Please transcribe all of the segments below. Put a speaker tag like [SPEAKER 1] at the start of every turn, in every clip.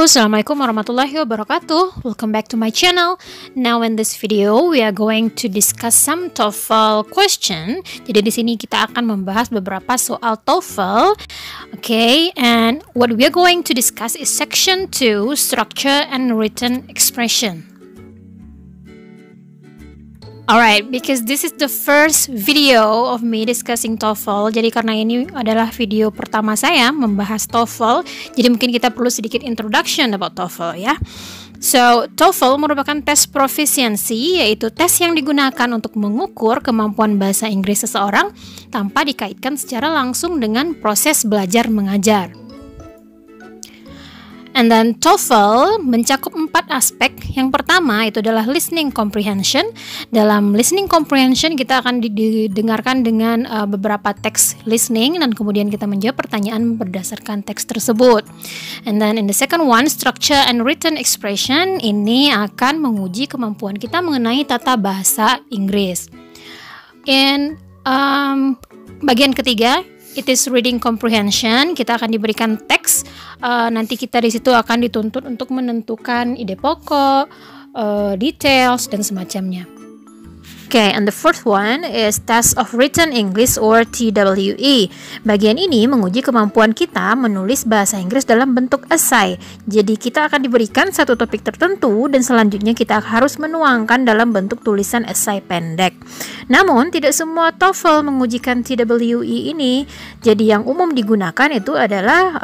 [SPEAKER 1] Assalamualaikum warahmatullahi wabarakatuh. Welcome back to my channel. Now in this video we are going to discuss some TOEFL question. Jadi di sini kita akan membahas beberapa soal TOEFL. Okay, and what we are going to discuss is section 2, structure and written expression. Alright, because this is the first video of me discussing TOEFL. Jadi karena ini adalah video pertama saya membahas TOEFL, jadi mungkin kita perlu sedikit introduction about TOEFL ya. So, TOEFL merupakan tes proficiency, yaitu tes yang digunakan untuk mengukur kemampuan bahasa Inggris seseorang tanpa dikaitkan secara langsung dengan proses belajar mengajar. And then TOEFL mencakup 4 aspek. Yang pertama itu adalah listening comprehension. Dalam listening comprehension kita akan didengarkan dengan beberapa teks listening dan kemudian kita menjawab pertanyaan berdasarkan teks tersebut. And then in the second one, structure and written expression, ini akan menguji kemampuan kita mengenai tata bahasa Inggris. In bagian ketiga, it is reading comprehension. Kita akan diberikan teks. Nanti kita di situ akan dituntut untuk menentukan ide pokok, details dan semacamnya. Okay, and the fourth one is Test of Written English or TWE. Bagian ini menguji kemampuan kita menulis bahasa Inggris dalam bentuk essay. Jadi kita akan diberikan satu topik tertentu dan selanjutnya kita harus menuangkan dalam bentuk tulisan essay pendek. Namun tidak semua TOEFL mengujikan TWE ini. Jadi yang umum digunakan itu adalah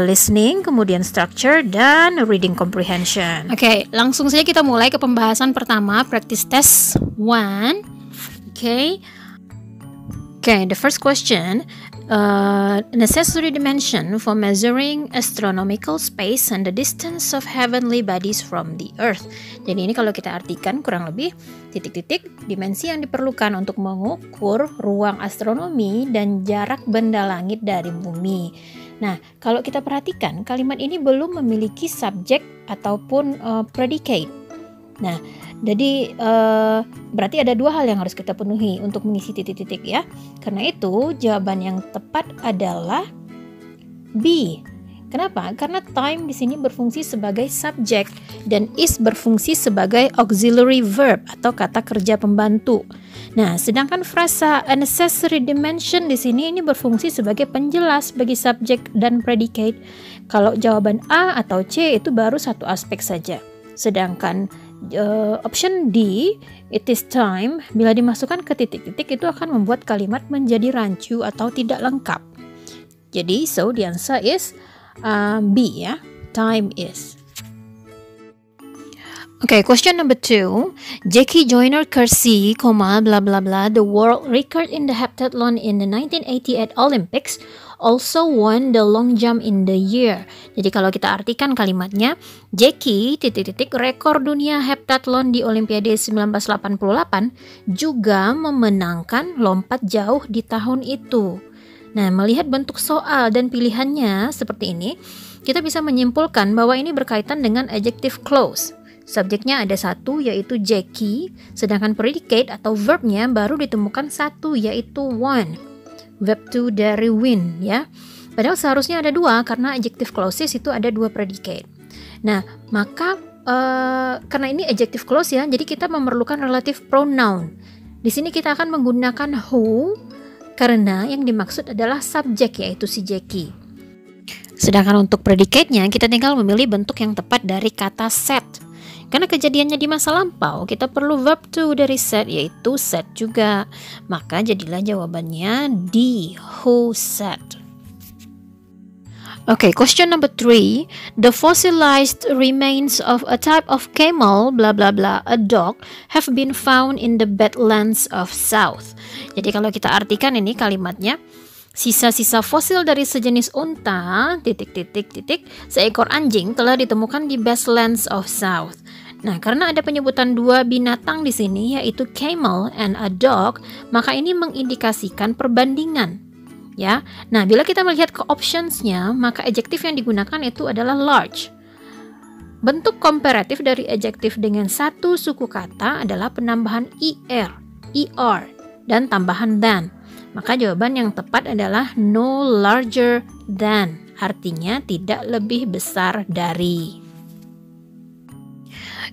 [SPEAKER 1] listening, kemudian structure dan reading comprehension. Okay, langsung saja kita mulai ke pembahasan pertama, practice test 1. Okay, the first question, necessary dimension for measuring astronomical space and the distance of heavenly bodies from the earth. Jadi ini kalau kita artikan kurang lebih titik-titik dimensi yang diperlukan untuk mengukur ruang astronomi dan jarak benda langit dari bumi. Nah, kalau kita perhatikan kalimat ini belum memiliki subjek ataupun predicate. Nah, jadi berarti ada dua hal yang harus kita penuhi untuk mengisi titik-titik ya. Karena itu jawaban yang tepat adalah B. Kenapa? Karena time di sini berfungsi sebagai subjek dan is berfungsi sebagai auxiliary verb atau kata kerja pembantu. Nah, sedangkan frasa a necessary dimension di sini ini berfungsi sebagai penjelas bagi subjek dan predicate. Kalau jawaban A atau C itu baru satu aspek saja. Sedangkan option D, it is time, bila dimasukkan ke titik-titik itu akan membuat kalimat menjadi rancu atau tidak lengkap. Jadi, so the answer is B ya, time is. Okay, question number 2. Jackie Joyner Kersee, blah blah blah, the world record in the heptathlon in the 1988 Olympics, also won the long jump in the year. Jadi kalau kita artikan kalimatnya, Jackie rekor dunia heptathlon di Olimpiade 1988 juga memenangkan lompat jauh di tahun itu. Nah, melihat bentuk soal dan pilihannya seperti ini, kita bisa menyimpulkan bahwa ini berkaitan dengan adjective clause. Subjeknya ada satu, yaitu Jackie, sedangkan predicate atau verbnya baru ditemukan satu, yaitu won. Verb to dari win ya. Padahal seharusnya ada dua karena adjective clauses itu ada dua predicate. Nah, maka karena ini adjective clause ya, jadi kita memerlukan relative pronoun. Di sini kita akan menggunakan who karena yang dimaksud adalah subjek yaitu si Jackie. Sedangkan untuk predicate-nya kita tinggal memilih bentuk yang tepat dari kata said. Karena kejadiannya di masa lampau, kita perlu verb to dari said, yaitu said juga. Maka jadilah jawabannya D, who said. Okay, question number 3. The fossilized remains of a type of camel, blah blah blah, a dog, have been found in the Badlands of South. Jadi kalau kita artikan ini kalimatnya, sisa-sisa fosil dari sejenis unta, seekor anjing telah ditemukan di Badlands of South. Nah, karena ada penyebutan dua binatang di sini, yaitu camel and a dog, maka ini mengindikasikan perbandingan. Ya, nah bila kita melihat ke optionsnya, maka adjektif yang digunakan itu adalah large. Bentuk komparatif dari adjektif dengan satu suku kata adalah penambahan er, dan tambahan than. Maka jawaban yang tepat adalah no larger than, artinya tidak lebih besar dari.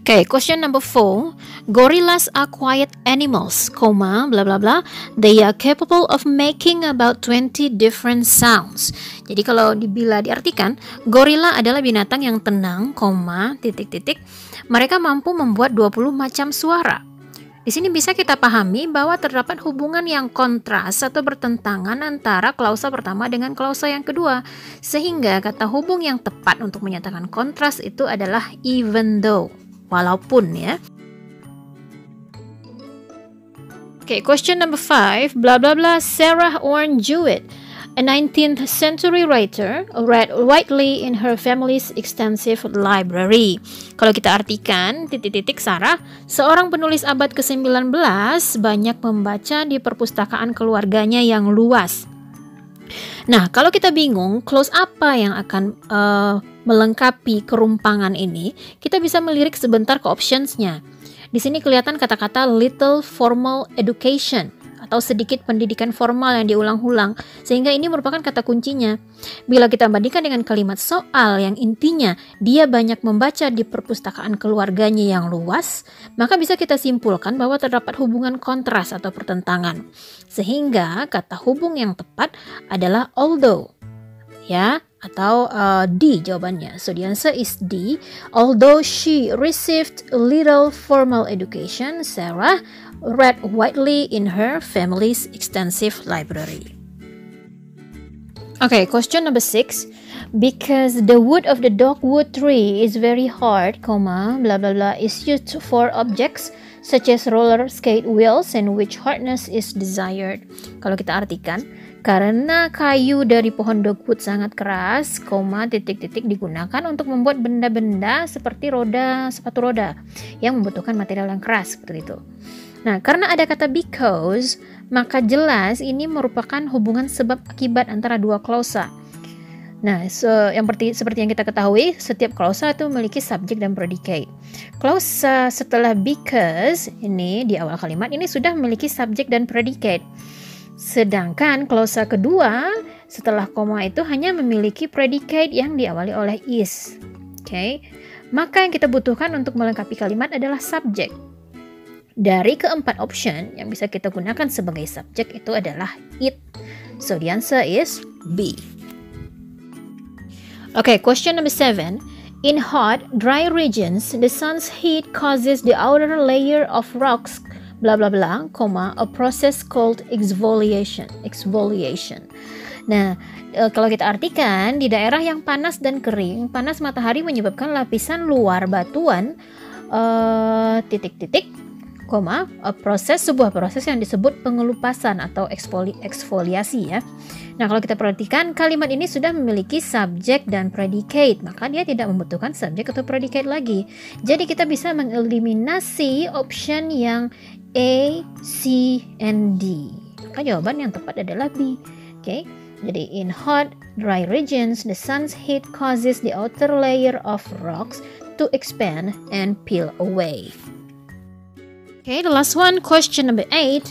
[SPEAKER 1] Okay, question number 4. Gorillas are quiet animals, blah blah blah. They are capable of making about 20 different sounds. Jadi kalau diartikan, gorila adalah binatang yang tenang, mereka mampu membuat 20 macam suara. Di sini bisa kita pahami bahwa terdapat hubungan yang kontras atau bertentangan antara klausa pertama dengan klausa yang kedua. Sehingga kata hubung yang tepat untuk menyatakan kontras itu adalah even though, walaupun ya. Okay, question number 5. Blah blah blah. Sarah Orne Jewett, a 19th century writer, read widely in her family's extensive library. Kalau kita artikan, Sarah, seorang penulis abad ke-19, banyak membaca di perpustakaan keluarganya yang luas. Nah, kalau kita bingung, clause apa yang akan melengkapi kerumpangan ini, kita bisa melirik sebentar ke optionsnya. Di sini kelihatan kata-kata little formal education, atau sedikit pendidikan formal yang diulang-ulang, sehingga ini merupakan kata kuncinya. Bila kita bandingkan dengan kalimat soal yang intinya dia banyak membaca di perpustakaan keluarganya yang luas, maka bisa kita simpulkan bahwa terdapat hubungan kontras atau pertentangan. Sehingga kata hubung yang tepat adalah although, ya, atau D jawabannya. So the answer is D. Although she received little formal education, Sarah read widely in her family's extensive library. Okay, question number 6. Because the wood of the dogwood tree is very hard, blah blah blah, is used for objects such as roller skate wheels and which hardness is desired. Kalau kita artikan, karena kayu dari pohon dogwood sangat keras, digunakan untuk membuat benda-benda seperti sepatu roda yang membutuhkan material yang keras, seperti itu. Nah, karena ada kata because, maka jelas ini merupakan hubungan sebab akibat antara dua klausa. Nah, seperti yang kita ketahui, setiap klausa itu memiliki subjek dan predicate. Klausa setelah because ini di awal kalimat ini sudah memiliki subjek dan predicate. Sedangkan klausa kedua setelah koma itu hanya memiliki predicate yang diawali oleh is. Oke. Maka yang kita butuhkan untuk melengkapi kalimat adalah subjek. Dari keempat option yang bisa kita gunakan sebagai subjek itu adalah it. So the answer is B. Okay, question number 7. In hot, dry regions, the sun's heat causes the outer layer of rocks blah blah blah, a process called exfoliation. Nah, kalau kita artikan di daerah yang panas dan kering, panas matahari menyebabkan lapisan luar batuan sebuah proses yang disebut pengelupasan atau eksfoliasi ya. Nah, kalau kita perhatikan kalimat ini sudah memiliki subjek dan predicate, maka dia tidak membutuhkan subjek atau predicate lagi. Jadi kita bisa mengeliminasi option yang A, C, and D. Maka jawaban yang tepat adalah B. Oke. Jadi in hot, dry regions, the sun's heat causes the outer layer of rocks to expand and peel away. Okay, the last one, question number 8.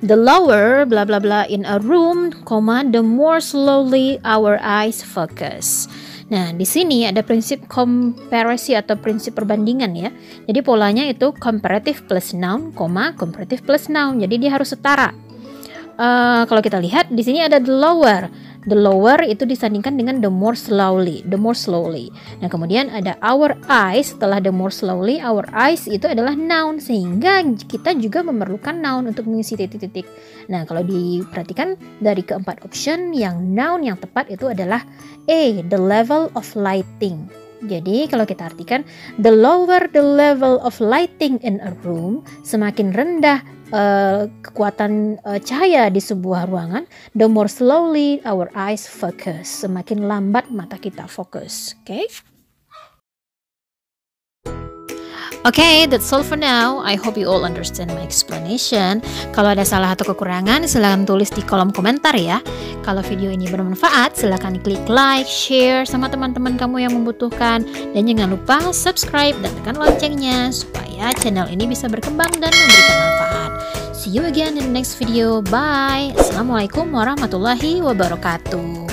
[SPEAKER 1] The lower, blah blah blah, in a room, the more slowly our eyes focus. Nah, di sini ada prinsip komparasi atau prinsip perbandingan ya. Jadi polanya itu comparative plus noun, comparative plus noun. Jadi dia harus setara. Kalau kita lihat di sini ada the lower. The lower itu disandingkan dengan the more slowly. Nah, kemudian ada our eyes. Setelah the more slowly, our eyes itu adalah noun, sehingga kita juga memerlukan noun untuk mengisi titik-titik. Nah, kalau diperhatikan dari keempat option, yang noun yang tepat itu adalah A, the level of lighting. Jadi kalau kita artikan, the lower the level of lighting in a room, semakin rendah kekuatan cahaya di sebuah ruangan, the more slowly our eyes focus, semakin lambat mata kita fokus. Okay, that's all for now. I hope you all understand my explanation. Kalau ada salah atau kekurangan, silahkan tulis di kolom komentar ya. Kalau video ini bermanfaat, silahkan klik like, share sama teman-teman kamu yang membutuhkan. Dan jangan lupa subscribe dan tekan loncengnya supaya channel ini bisa berkembang dan memberikan manfaat. See you again in the next video. Bye. Assalamualaikum warahmatullahi wabarakatuh.